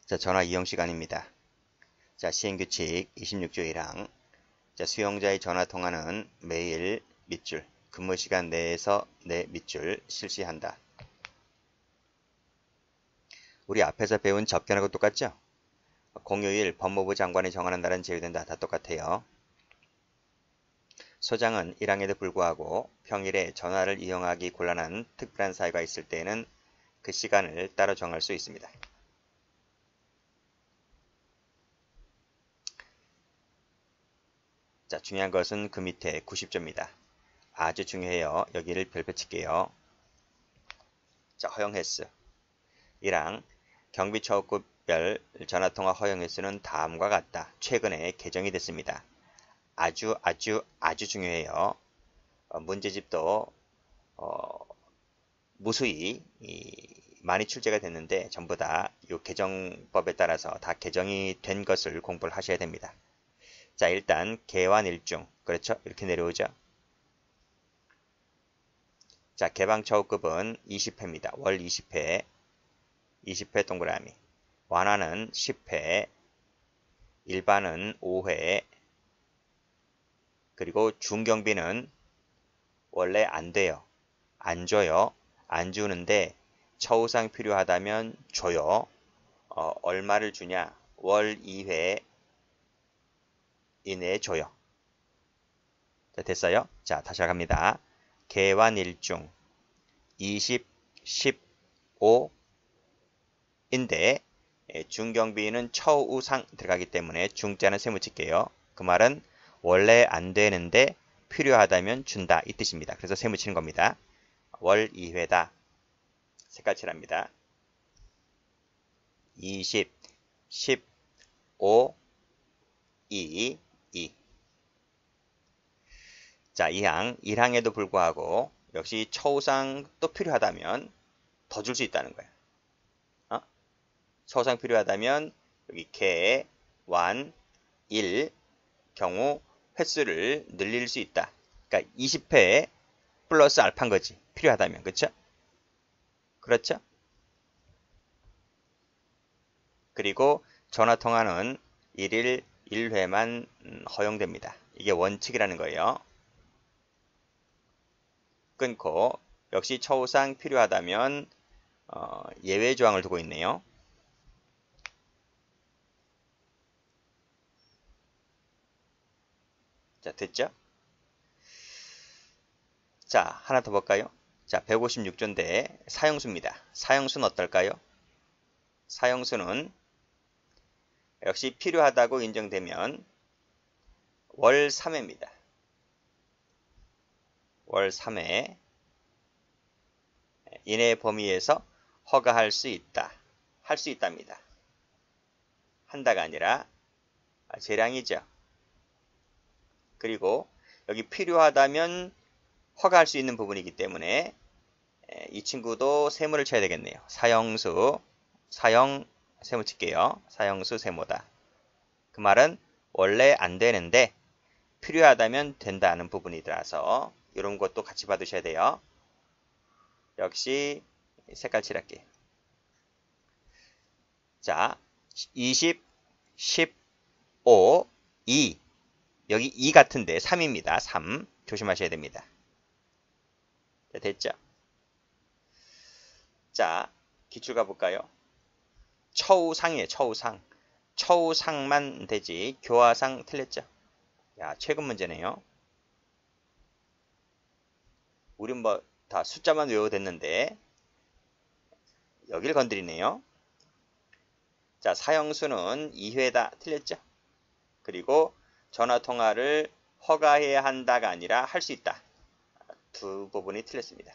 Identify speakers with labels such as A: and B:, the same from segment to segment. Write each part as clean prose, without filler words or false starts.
A: 자, 전화 이용 시간입니다. 자, 시행규칙 26조 1항. 자, 수용자의 전화 통화는 매일 밑줄, 근무 시간 내에서 내 밑줄 실시한다. 우리 앞에서 배운 접견하고 똑같죠? 공휴일 법무부 장관이 정하는 날은 제외된다. 다 똑같아요. 소장은 1항에도 불구하고 평일에 전화를 이용하기 곤란한 특별한 사유가 있을 때에는 그 시간을 따로 정할 수 있습니다. 자, 중요한 것은 그 밑에 90조입니다. 아주 중요해요. 여기를 별표 칠게요. 자, 허용 횟수. 1항 경비처우급별 전화통화 허용 횟수는 다음과 같다. 최근에 개정이 됐습니다. 아주 중요해요. 문제집도 무수히 많이 출제가 됐는데 전부 다 이 개정법에 따라서 다 개정이 된 것을 공부를 하셔야 됩니다. 자, 일단 개완일중, 그렇죠? 이렇게 내려오죠. 자, 개방처우급은 20회입니다. 월 20회, 20회 동그라미. 완화는 10회, 일반은 5회, 그리고 중경비는 원래 안 돼요. 안 줘요. 안 주는데 처우상 필요하다면 줘요. 얼마를 주냐? 월 2회 이내에 줘요. 자, 됐어요? 자, 다시 갑니다. 개완일중 20, 15인데 중경비는 처우상 들어가기 때문에 중자는 세모 칠게요. 그 말은 원래 안 되는데 필요하다면 준다 이 뜻입니다. 그래서 세모 치는 겁니다. 월 2회다. 색깔 칠합니다. 20, 15, 2, 2. 자, 2항, 1항에도 불구하고 역시 처우상 또 필요하다면 더 줄 수 있다는 거예요. 처우상 필요하다면 여기 개, 완, 1 경우 횟수를 늘릴 수 있다. 그러니까 20회 플러스 알파인 거지. 필요하다면. 그렇죠? 그렇죠? 그리고 전화통화는 1일 1회만 허용됩니다. 이게 원칙이라는 거예요. 끊고 역시 처우상 필요하다면 예외 조항을 두고 있네요. 자, 됐죠? 자, 하나 더 볼까요? 자, 156조인데 사용수입니다. 사용수는 어떨까요? 사용수는 역시 필요하다고 인정되면 월 3회입니다. 월 3회 이내 범위에서 허가할 수 있다. 할 수 있답니다. 한다가 아니라 재량이죠. 그리고 여기 필요하다면 허가할 수 있는 부분이기 때문에 이 친구도 세모를 쳐야 되겠네요. 사용수, 사용, 세모 칠게요. 사용수 세모다. 그 말은 원래 안 되는데 필요하다면 된다는 부분이라서 이런 것도 같이 받으셔야 돼요. 역시 색깔 칠할게요. 자, 20, 15, 2. 여기 2 같은데 3입니다. 3. 조심하셔야 됩니다. 자, 됐죠? 자, 기출 가볼까요? 처우상이에요. 처우상. 처우상만 되지 교화상 틀렸죠? 야, 최근 문제네요. 우린 뭐 다 숫자만 외워도 됐는데 여길 건드리네요. 자, 사형수는 2회다. 틀렸죠? 그리고 전화통화를 허가해야 한다가 아니라 할 수 있다. 두 부분이 틀렸습니다.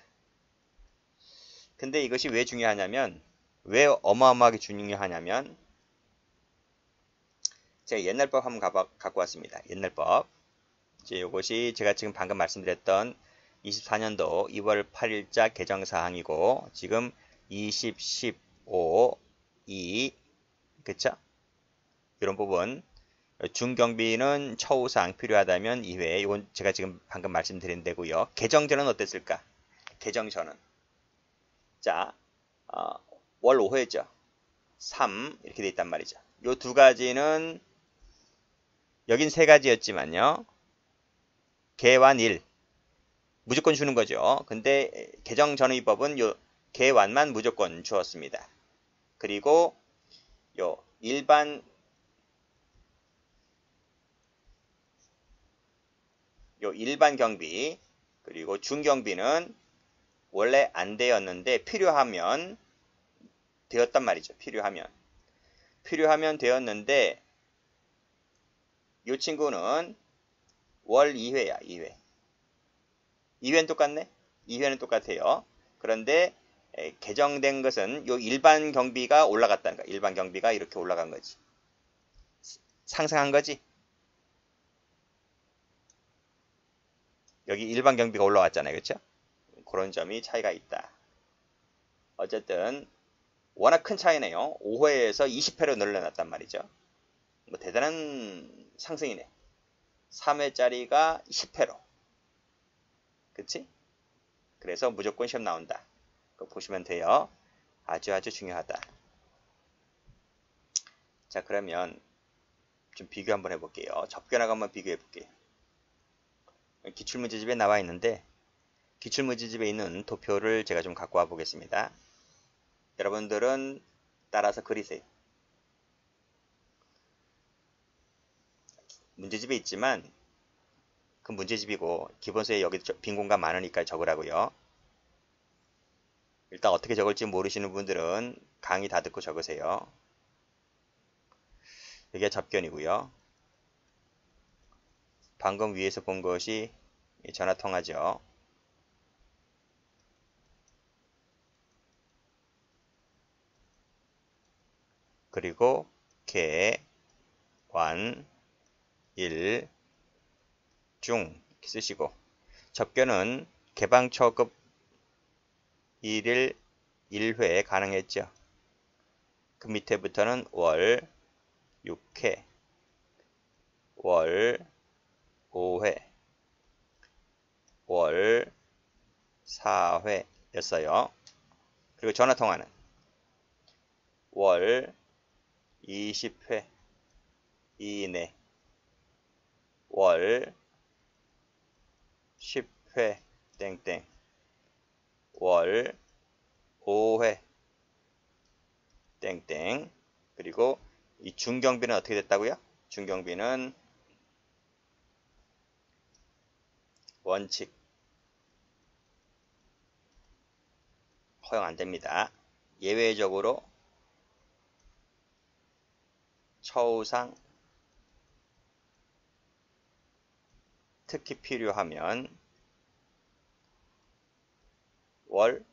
A: 근데 이것이 왜 중요하냐면, 왜 어마어마하게 중요하냐면, 제가 옛날법 한번 갖고 왔습니다. 옛날법. 이제 이것이 제가 지금 방금 말씀드렸던 24년도 2월 8일자 개정사항이고, 지금 20, 15, 2, 그쵸? 이런 부분. 중경비는 처우상 필요하다면 2회. 이건 제가 지금 방금 말씀드린 데고요. 개정전은 3 이렇게 돼 있단 말이죠. 요 두 가지는 여긴 세 가지였지만요. 개완 1 무조건 주는 거죠. 근데 개정 전의법은 요 개완만 무조건 주었습니다. 그리고 요 일반 경비 그리고 중경비는 원래 안 되었는데 필요하면 되었단 말이죠. 필요하면 되었는데 이 친구는 월 2회야. 2회. 2회는 똑같네? 2회는 똑같아요. 그런데 개정된 것은 요 일반 경비가 올라갔다는 거야. 일반 경비가 이렇게 올라간 거지. 상승한 거지. 여기 일반 경비가 올라왔잖아요. 그렇죠? 그런 점이 차이가 있다. 어쨌든 워낙 큰 차이네요. 5회에서 20회로 늘어났단 말이죠. 뭐 대단한 상승이네. 3회짜리가 10회로. 그치? 그래서 무조건 시험 나온다. 그거 보시면 돼요. 아주 중요하다. 자, 그러면 좀 비교 한번 해볼게요. 접견하고 한번 비교해 볼게요. 기출문제집에 나와 있는데 기출문제집에 있는 도표를 제가 좀 갖고 와 보겠습니다. 여러분들은 따라서 그리세요. 문제집에 있지만 그 문제집이고 기본서에 여기 빈 공간 많으니까 적으라고요. 일단 어떻게 적을지 모르시는 분들은 강의 다 듣고 적으세요. 여기가 접견이고요. 방금 위에서 본 것이 전화통화죠. 그리고 개, 완, 일, 중 이렇게 쓰시고 접견은 개방초급 1일 1회 가능했죠. 그 밑에부터는 월 6회, 월 5회, 월 4회였어요. 그리고 전화통화는 월 20회 이내, 월 10회 땡땡, 월 5회 땡땡. 그리고 이 중경비는 어떻게 됐다고요? 중경비는 원칙 허용 안됩니다. 예외적으로 처우상 특히 필요하면 월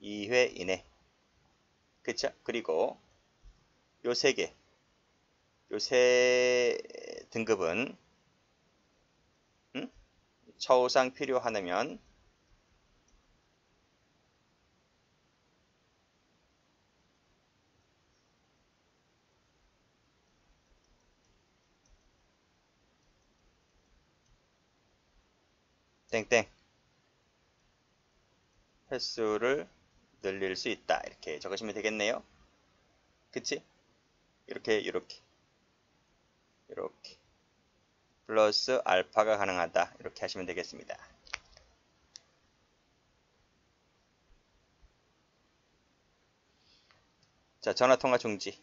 A: 2회 이내. 그쵸? 그리고 요 세 개, 요 세 등급은 처우상 필요하면 땡땡 횟수를 늘릴 수 있다. 이렇게 적으시면 되겠네요. 그치? 이렇게 플러스 알파가 가능하다. 이렇게 하시면 되겠습니다. 자, 전화통화 중지.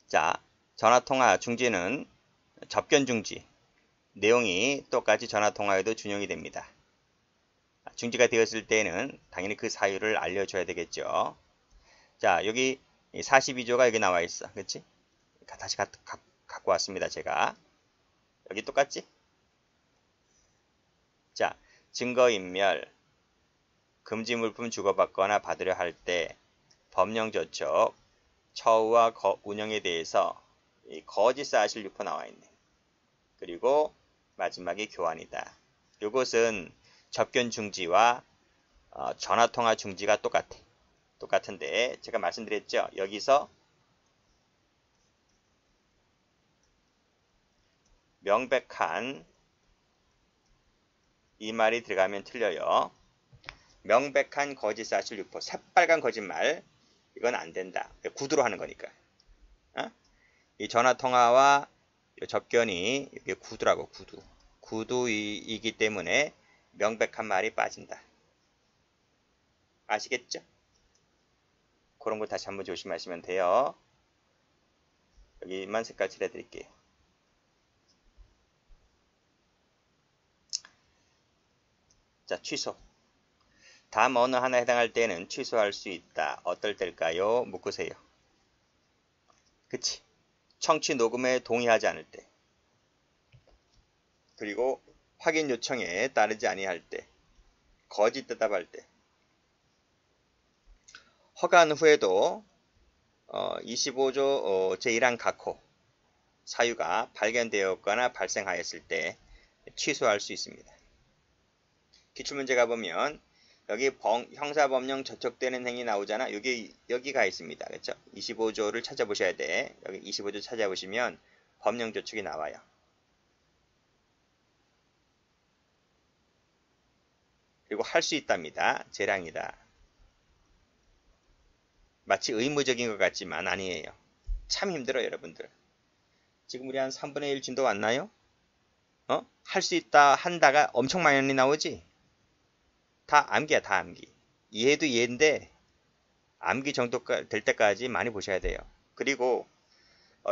A: 자, 전화통화 중지는 접견 중지. 내용이 똑같이 전화통화에도 준용이 됩니다. 중지가 되었을 때는 당연히 그 사유를 알려줘야 되겠죠. 자, 여기 42조가 여기 나와 있어. 그치? 다시 갖고 왔습니다. 제가. 여기 똑같지? 자, 증거인멸, 금지물품 주고받거나 받으려 할 때 법령저촉, 처우와 운영에 대해서 거짓 사실 유포 나와 있네. 그리고 마지막에 교환이다. 이것은 접견 중지와 전화통화 중지가 똑같은데 제가 말씀드렸죠. 여기서 명백한 이 말이 들어가면 틀려요. 명백한 거짓 사실 유포, 새빨간 거짓말, 이건 안 된다. 구두로 하는 거니까. 어? 이 전화통화와 접견이 이게 구두라고, 구두. 구두이기 때문에 명백한 말이 빠진다. 아시겠죠? 그런 거 다시 한번 조심하시면 돼요. 여기만 색깔 칠해드릴게요. 자, 취소. 다음 어느 하나에 해당할 때는 취소할 수 있다. 어떨 때일까요? 묶으세요. 그치? 청취 녹음에 동의하지 않을 때. 그리고 확인 요청에 따르지 아니할 때. 거짓 대답할 때. 허가한 후에도 25조 제1항 각호 사유가 발견되었거나 발생하였을 때 취소할 수 있습니다. 기출문제 가보면 여기 형사법령 저촉되는 행위 나오잖아. 여기가 있습니다. 그렇죠? 25조를 찾아보셔야 돼. 여기 25조 찾아보시면 법령 저촉이 나와요. 그리고 할 수 있답니다. 재량이다. 마치 의무적인 것 같지만 아니에요. 참 힘들어요, 여러분들. 지금 우리 한 3분의 1 진도 왔나요? 할 수 있다, 한다가 엄청 많이 나오지? 다 암기야, 다 암기. 이해도 이해인데 암기 정도 될 때까지 많이 보셔야 돼요. 그리고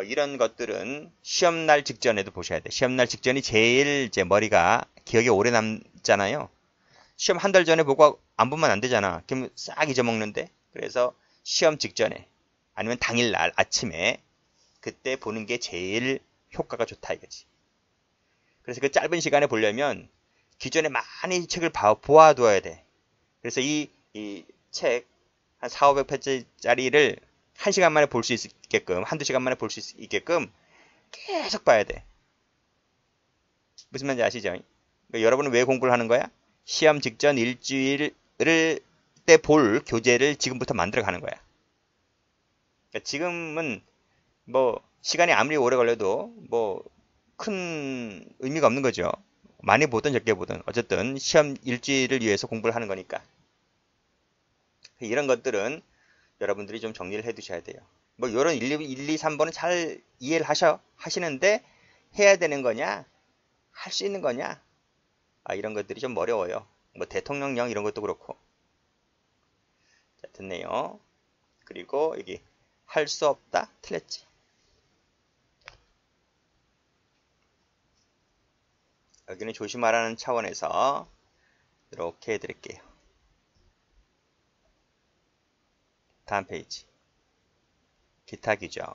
A: 이런 것들은 시험날 직전에도 보셔야 돼. 시험날 직전이 제일 이제 머리가 기억에 오래 남잖아요. 시험 한 달 전에 보고 안 보면 안 되잖아. 그럼 싹 잊어먹는데. 그래서 시험 직전에 아니면 당일날 아침에 그때 보는 게 제일 효과가 좋다 이거지. 그래서 그 짧은 시간에 보려면 기존에 많이 책을 보아두어야 돼. 그래서 이 책 한 400~500페이지짜리를 1시간 만에 볼 수 있게끔, 한두 시간 만에 볼 수 있게끔 계속 봐야 돼. 무슨 말인지 아시죠? 그러니까 여러분은 왜 공부를 하는 거야? 시험 직전 일주일을 때 볼 교재를 지금부터 만들어 가는 거야. 그러니까 지금은 뭐 시간이 아무리 오래 걸려도 뭐 큰 의미가 없는 거죠. 많이 보든 적게 보든 어쨌든 시험 일주일을 위해서 공부를 하는 거니까. 이런 것들은 여러분들이 좀 정리를 해 두셔야 돼요. 뭐 이런 1, 2, 3번은 잘 이해를 하시는데 해야 되는 거냐? 할 수 있는 거냐? 이런 것들이 좀 어려워요. 뭐 대통령령 이런 것도 그렇고. 자, 됐네요. 그리고 여기 할 수 없다? 틀렸지. 여기는 조심하라는 차원에서 이렇게 해드릴게요. 다음 페이지. 기타 규정.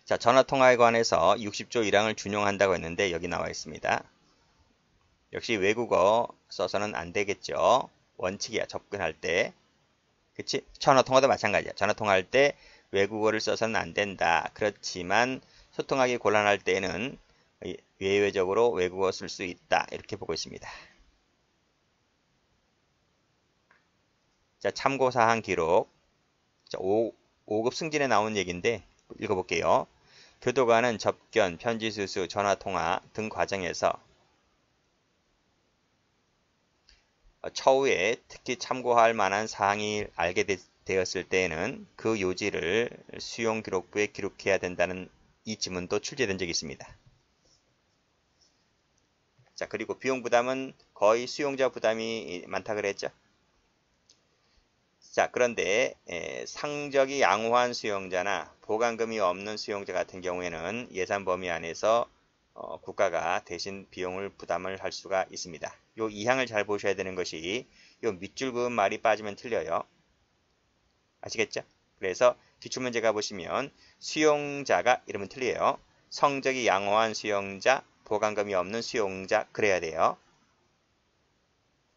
A: 자, 전화통화에 관해서 60조 1항을 준용한다고 했는데 여기 나와 있습니다. 역시 외국어 써서는 안 되겠죠. 원칙이야, 접근할 때. 그치? 전화통화도 마찬가지야. 전화통화할 때 외국어를 써서는 안 된다. 그렇지만 소통하기 곤란할 때는 예외적으로 외국어 쓸 수 있다. 이렇게 보고 있습니다. 자, 참고사항 기록. 자, 5급 승진에 나온 얘기인데 읽어볼게요. 교도관은 접견, 편지수수, 전화통화 등 과정에서 처우에 특히 참고할 만한 사항이 알게 되었을 때에는 그 요지를 수용기록부에 기록해야 된다는 이 지문도 출제된 적이 있습니다. 자, 그리고 비용 부담은 거의 수용자 부담이 많다 그랬죠. 자, 그런데 상적이 양호한 수용자나 보강금이 없는 수용자 같은 경우에는 예산 범위 안에서 국가가 대신 비용을 부담을 할 수가 있습니다. 요 2항을 잘 보셔야 되는 것이 요 밑줄 그은 말이 빠지면 틀려요. 아시겠죠? 그래서 기출문제가 보시면 수용자가 이러면 틀려요. 성적이 양호한 수용자, 보강금이 없는 수용자 그래야 돼요.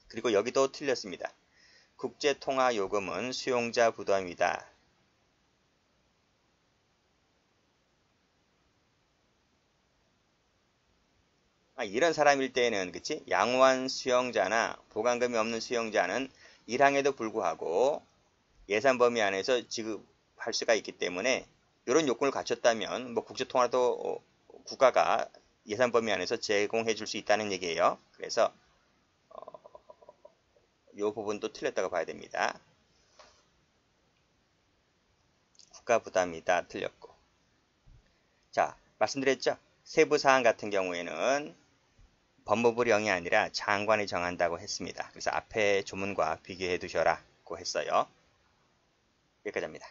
A: 그리고 여기도 틀렸습니다. 국제통화요금은 수용자 부담이다. 이런 사람일 때에는 그치? 양호한 수용자나 보강금이 없는 수용자는 1항에도 불구하고 예산 범위 안에서 지급할 수가 있기 때문에 이런 요건을 갖췄다면 뭐 국제통화도 국가가 예산 범위 안에서 제공해 줄 수 있다는 얘기예요. 그래서 요 부분도 틀렸다고 봐야 됩니다. 국가부담이다 틀렸고. 자, 말씀드렸죠? 세부사항 같은 경우에는 법무부령이 아니라 장관이 정한다고 했습니다. 그래서 앞에 조문과 비교해 두셔라고 했어요. 여기까지 합니다.